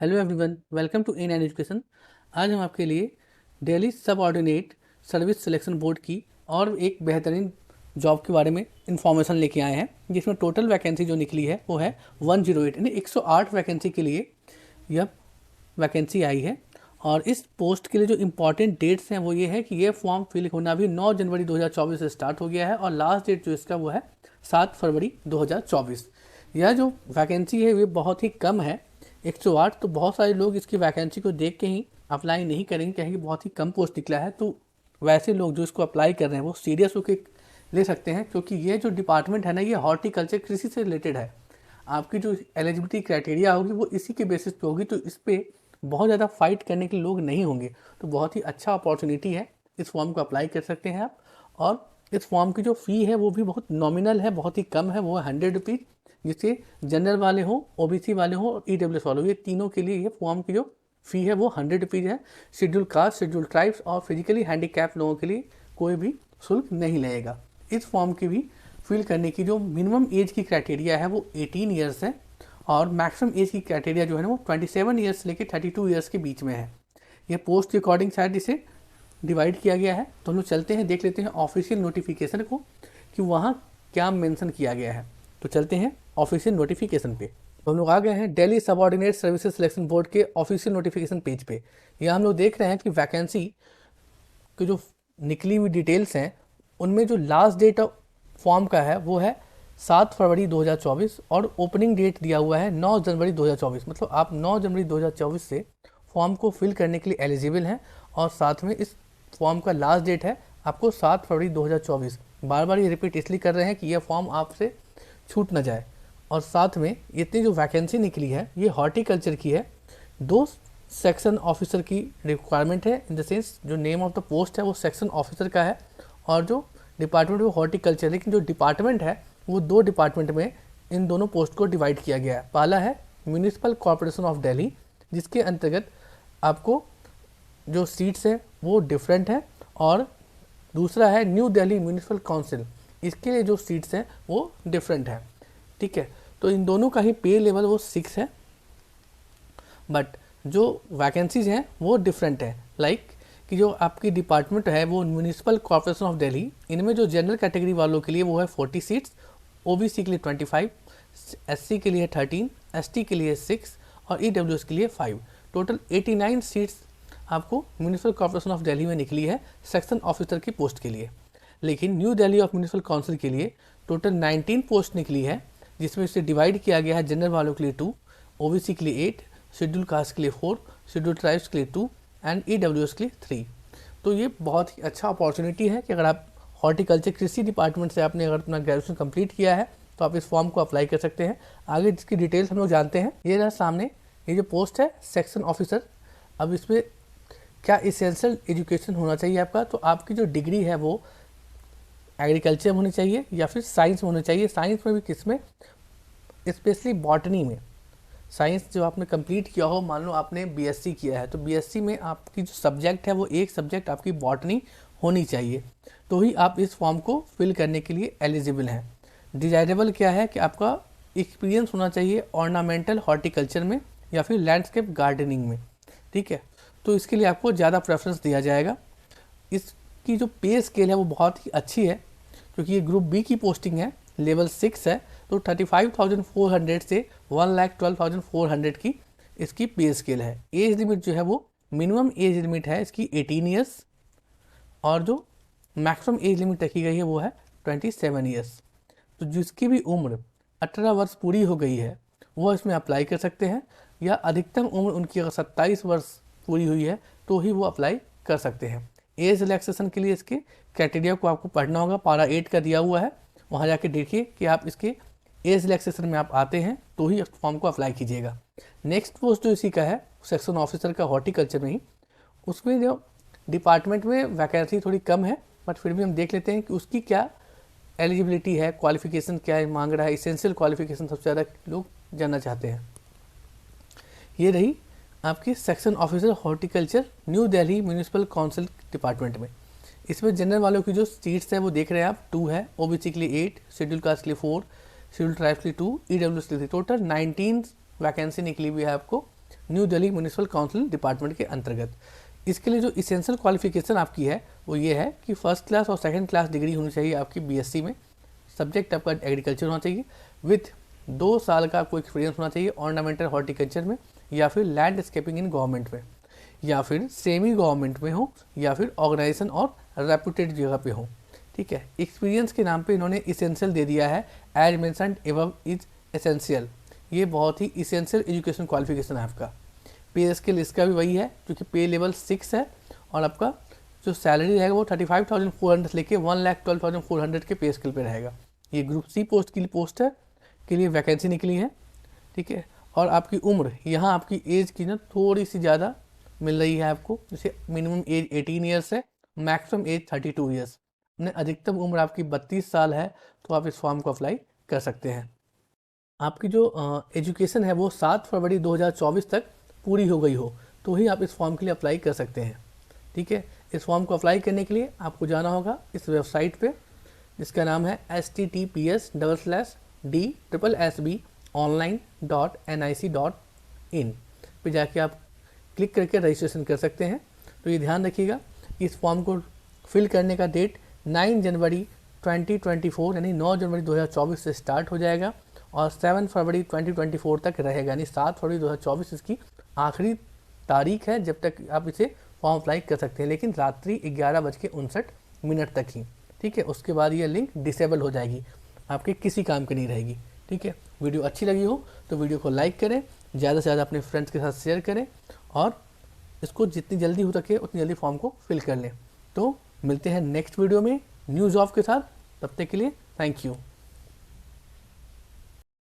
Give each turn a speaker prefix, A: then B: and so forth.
A: Hello everyone, welcome to in education. आज हम आपके लिए दिल्ली सब ऑर्डिनेट सर्विस सिलेक्शन बोर्ड की और एक बेहतरीन जॉब के बारे में इंफॉर्मेशन लेके आए हैं, जिसमें टोटल वैकेंसी जो निकली है वो है 108 यानी 108 वैकेंसी के लिए यह वैकेंसी आई है। और इस पोस्ट के लिए जो इम्पॉर्टेंट डेट्स हैं वो ये है कि ये फॉर्म फिल होना भी 9 जनवरी 2024 से स्टार्ट हो गया है और लास्ट डेट जो इसका वो है 7 फरवरी 2024। यह जो वैकेंसी है ये बहुत ही कम है, 108। तो बहुत सारे लोग इसकी वैकेंसी को देख के ही अप्लाई नहीं करेंगे, कहेंगे बहुत ही कम पोस्ट निकला है। तो वैसे लोग जो इसको अप्लाई कर रहे हैं वो सीरियस होकर ले सकते हैं, क्योंकि ये जो डिपार्टमेंट है ना, ये हॉर्टिकल्चर कृषि से रिलेटेड है। आपकी जो एलिजिबिलिटी क्राइटेरिया होगी वो इसी के बेसिस पे होगी, तो इस पर बहुत ज़्यादा फाइट करने के लोग नहीं होंगे। तो बहुत ही अच्छा अपॉर्चुनिटी है, इस फॉर्म को अप्लाई कर सकते हैं आप। और इस फॉर्म की जो फ़ी है वो भी बहुत नॉमिनल है, बहुत ही कम है, वो है 100 रुपीज़। जिससे जनरल वाले हो, ओबीसी वाले हो और ईडब्ल्यूएस वाले हो, ये तीनों के लिए ये फॉर्म की जो फ़ी है वो 100 रुपीज़ है। शेड्यूल कास्ट, शेड्यूल ट्राइब्स और फिजिकली हैंडीकैप लोगों के लिए कोई भी शुल्क नहीं लगेगा। इस फॉर्म की भी फिल करने की जो मिनिमम एज की क्राइटेरिया है वो 18 ईयर्स है और मैक्सिमम एज की क्राइटेरिया जो है ना वो 27 ईयर्स से लेकर 32 ईयर्स के बीच में है। यह पोस्ट के अकॉर्डिंग शायद इसे डिवाइड किया गया है। तो हम लोग चलते हैं, देख लेते हैं ऑफिशियल नोटिफिकेशन को कि वहाँ क्या मेंशन किया गया है। तो चलते हैं ऑफिशियल नोटिफिकेशन पे। तो हम लोग आ गए हैं Delhi subordinate services selection board के ऑफिशियल नोटिफिकेशन पेज पे। यहाँ हम लोग देख रहे हैं कि वैकेंसी की जो निकली हुई डिटेल्स हैं उनमें जो लास्ट डेट ऑफ फॉर्म का है वो है 7 फरवरी 2024 और ओपनिंग डेट दिया हुआ है 9 जनवरी 2024। मतलब आप 9 जनवरी 2024 से फॉर्म को फिल करने के लिए एलिजिबल हैं। और साथ में इस फॉर्म का लास्ट डेट है आपको 7 फरवरी 2024। बार बार ये रिपीट इसलिए कर रहे हैं कि यह फॉर्म आपसे छूट ना जाए। और साथ में इतनी जो वैकेंसी निकली है ये हॉर्टिकल्चर की है। 2 सेक्शन ऑफिसर की रिक्वायरमेंट है, इन द सेंस जो नेम ऑफ द पोस्ट है वो सेक्शन ऑफिसर का है और जो डिपार्टमेंट वो हॉर्टिकल्चर। लेकिन जो डिपार्टमेंट है वो 2 डिपार्टमेंट में इन दोनों पोस्ट को डिवाइड किया गया है। पहला है म्यूनिसिपल कॉरपोरेशन ऑफ दिल्ली, जिसके अंतर्गत आपको जो सीट्स है वो डिफरेंट है। और दूसरा है न्यू दिल्ली म्यूनिसिपल काउंसिल, इसके लिए जो सीट्स हैं वो डिफरेंट है। ठीक है, तो इन दोनों का ही पे लेवल वो 6 है, बट जो वैकेंसीज हैं वो डिफरेंट है। लाइक कि जो आपकी डिपार्टमेंट है वो म्यूनिसिपल कॉर्पोरेशन ऑफ दिल्ली, इनमें जो जनरल कैटेगरी वालों के लिए वो है 40 सीट्स, ओबीसी के लिए 25, एससी के लिए 13, एसटी के लिए 6 और ईडब्ल्यूएस के लिए 5। टोटल 89 सीट्स आपको म्यूनिसिपल कॉर्पोरेशन ऑफ दिल्ली में निकली है सेक्शन ऑफिसर की पोस्ट के लिए। लेकिन new Delhi of municipal council के लिए टोटल 19 पोस्ट निकली है, जिसमें इसे डिवाइड किया गया है जनरल वालों के लिए 2, ओबीसी के लिए 8, शेड्यूल कास्ट के लिए 4, शेड्यूल ट्राइब्स के लिए 2 एंड ईडब्ल्यूएस के लिए 3। तो ये बहुत ही अच्छा अपॉर्चुनिटी है कि अगर आप हॉर्टिकल्चर कृषि डिपार्टमेंट से आपने अगर अपना ग्रेजुएशन कंप्लीट किया है तो आप इस फॉर्म को अप्लाई कर सकते हैं। आगे जिसकी डिटेल्स हम लोग जानते हैं। ये रहा सामने, ये जो पोस्ट है सेक्शन ऑफिसर। अब इसमें क्या इसेंशियल एजुकेशन होना चाहिए आपका, तो आपकी जो डिग्री है वो एग्रीकल्चर में होनी चाहिए या फिर साइंस में होनी चाहिए। साइंस में भी किसमें, स्पेशली बॉटनी में। साइंस जो आपने कंप्लीट किया हो, मान लो आपने बीएससी किया है तो बीएससी में आपकी जो सब्जेक्ट है वो एक सब्जेक्ट आपकी बॉटनी होनी चाहिए, तो ही आप इस फॉर्म को फिल करने के लिए एलिजिबल हैं। डिजायरेबल क्या है कि आपका एक्सपीरियंस होना चाहिए ऑर्नामेंटल हॉर्टिकल्चर में या फिर लैंडस्केप गार्डनिंग में। ठीक है, तो इसके लिए आपको ज़्यादा प्रेफरेंस दिया जाएगा। इसकी जो पे स्केल है वो बहुत ही अच्छी है, क्योंकि ये ग्रुप बी की पोस्टिंग है, लेवल 6 है। तो 35,400 से 1,12,400 की इसकी पे स्केल है। एज लिमिट जो है वो मिनिमम एज लिमिट है इसकी 18 ईयर्स और जो मैक्सिमम एज लिमिट रखी गई है वो है 27 ईयर्स। तो जिसकी भी उम्र 18 वर्ष पूरी हो गई है वो इसमें अप्लाई कर सकते हैं, या अधिकतम उम्र उनकी अगर 27 वर्ष पूरी हुई है तो ही वो अप्लाई कर सकते हैं। एज रिलैक्सेशन के लिए इसके क्राइटेरिया को आपको पढ़ना होगा, पारा 8 का दिया हुआ है, वहाँ जाके देखिए कि आप इसके एज रिलैक्सेशन में आप आते हैं तो ही फॉर्म को अप्लाई कीजिएगा। नेक्स्ट पोस्ट जो इसी का है सेक्शन ऑफिसर का हॉर्टिकल्चर में ही, उसमें जो डिपार्टमेंट में वैकेंसी थोड़ी कम है, बट फिर भी हम देख लेते हैं कि उसकी क्या एलिजिबिलिटी है, क्वालिफिकेशन क्या है मांग रहा है। इसेंशियल क्वालिफिकेशन सबसे ज़्यादा लोग जानना चाहते हैं। ये रही आपकी section officer horticulture new Delhi municipal council department में। इसमें जनरल वालों की जो सीट्स है वो देख रहे हैं आप, 2 है, ओबीसी के लिए 8, शेड्यूल कास्ट के लिए 4, शेड्यूल ट्राइब्स के लिए 2, ईडब्ल्यूएस के लिए 3। टोटल 19 वैकेंसी निकली हुई है आपको new Delhi municipal council department के अंतर्गत। इसके लिए जो इसेंशियल क्वालिफिकेशन आपकी है वो ये है कि फर्स्ट क्लास और सेकंड क्लास डिग्री होनी चाहिए आपकी बीएससी में, सब्जेक्ट आपका एग्रीकल्चर होना चाहिए, विथ 2 साल का आपको एक्सपीरियंस होना चाहिए ऑर्नामेंटल हॉर्टिकल्चर में, या फिर लैंडस्केपिंग इन गवर्नमेंट में, या फिर सेमी गवर्नमेंट में हो, या फिर ऑर्गेनाइजेशन और रेपुटेड जगह पे हो। ठीक है, एक्सपीरियंस के नाम पे इन्होंने इसेंशियल दे दिया है, as mentioned above is essential. ये बहुत ही इसेंशियल एजुकेशन क्वालिफिकेशन है आपका। पे स्केल इसका भी वही है, क्योंकि पे लेवल 6 है, और आपका जो सैलरी रहेगा वो 35,400 लेके 1,12,400 के पे स्केल पे रहेगा। ये ग्रुप सी पोस्ट के लिए पोस्ट है, के लिए वैकेंसी निकली है। ठीक है, और आपकी उम्र, यहाँ आपकी एज की ना थोड़ी सी ज़्यादा मिल रही है आपको, जैसे मिनिमम एज 18 ईयर्स है, मैक्सिमम एज 32 ईयर्स। अपने अधिकतम उम्र आपकी 32 साल है, तो आप इस फॉर्म को अप्लाई कर सकते हैं। आपकी जो एजुकेशन है वो 7 फरवरी 2024 तक पूरी हो गई हो तो ही आप इस फॉर्म के लिए अप्लाई कर सकते हैं। ठीक है, इस फॉर्म को अप्लाई करने के लिए आपको जाना होगा इस वेबसाइट पे, जिसका नाम है https://d/online.nic.in पे जाके आप क्लिक करके रजिस्ट्रेशन कर सकते हैं। तो ये ध्यान रखिएगा, इस फॉर्म को फिल करने का डेट 9 जनवरी 2024 यानी 9 जनवरी 2024 से स्टार्ट हो जाएगा और 7 फरवरी 2024 तक रहेगा, यानी 7 फरवरी 2024 इसकी आखिरी तारीख है जब तक आप इसे फॉर्म अप्लाई कर सकते हैं, लेकिन रात्रि 11:59 तक ही। ठीक है, उसके बाद ये लिंक डिसेबल हो जाएगी, आपके किसी काम की नहीं रहेगी। ठीक है, वीडियो अच्छी लगी हो तो वीडियो को लाइक करें, ज़्यादा से ज़्यादा अपने फ्रेंड्स के साथ शेयर करें, और इसको जितनी जल्दी हो सके उतनी जल्दी फॉर्म को फिल कर लें। तो मिलते हैं नेक्स्ट वीडियो में न्यू जॉब के साथ, तब तक के लिए थैंक यू।